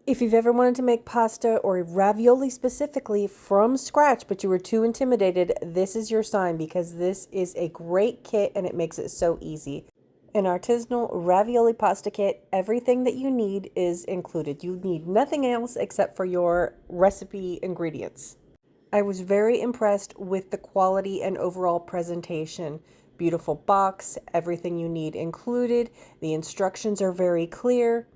If you've ever wanted to make pasta or ravioli specifically from scratch, but you were too intimidated, this is your sign because this is a great kit and it makes it so easy. An artisanal ravioli pasta kit, everything that you need is included. You need nothing else except for your recipe ingredients. I was very impressed with the quality and overall presentation. Beautiful box, everything you need included. The instructions are very clear.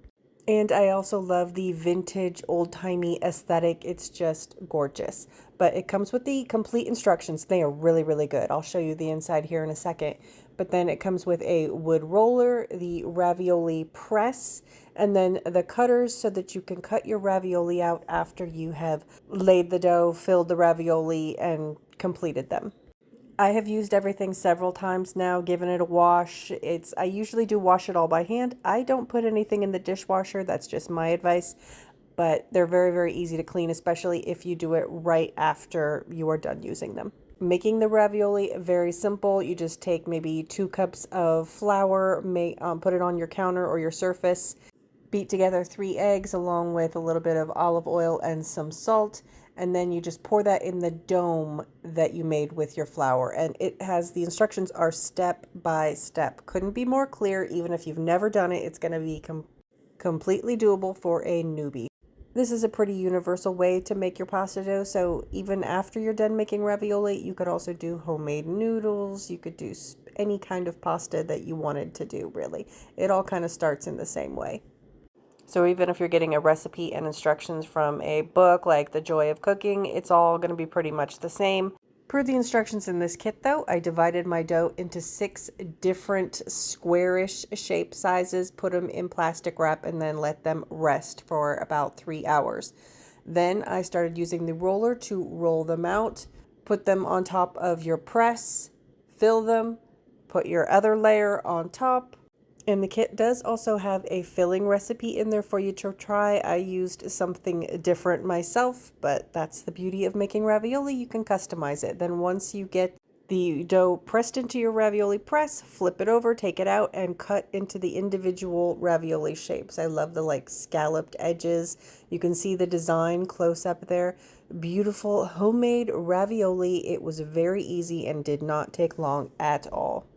And I also love the vintage old-timey aesthetic. It's just gorgeous. But it comes with the complete instructions. They are really, really good. I'll show you the inside here in a second. But then it comes with a wood roller, the ravioli press, and then the cutters so that you can cut your ravioli out after you have laid the dough, filled the ravioli, and completed them. I have used everything several times now, given it a wash. I usually do wash it all by hand. I don't put anything in the dishwasher. That's just my advice. But they're very, very easy to clean, especially if you do it right after you are done using them. Making the ravioli, very simple. You just take maybe 2 cups of flour, put it on your counter or your surface. Beat together 3 eggs along with a little bit of olive oil and some salt, and then you just pour that in the dome that you made with your flour. And the instructions are step by step. Couldn't be more clear. Even if you've never done it, it's going to be completely doable for a newbie. This is a pretty universal way to make your pasta dough, so even after you're done making ravioli, you could also do homemade noodles. You could do any kind of pasta that you wanted to do, really. It all kind of starts in the same way. So even if you're getting a recipe and instructions from a book like The Joy of Cooking, it's all going to be pretty much the same. Per the instructions in this kit though, I divided my dough into 6 different squarish shape sizes, put them in plastic wrap, and then let them rest for about 3 hours. Then I started using the roller to roll them out, put them on top of your press, fill them, put your other layer on top. And the kit does also have a filling recipe in there for you to try. I used something different myself, but that's the beauty of making ravioli. You can customize it. Then once you get the dough pressed into your ravioli press, flip it over, take it out, and cut into the individual ravioli shapes. I love the scalloped edges. You can see the design close up there. Beautiful homemade ravioli. It was very easy and did not take long at all.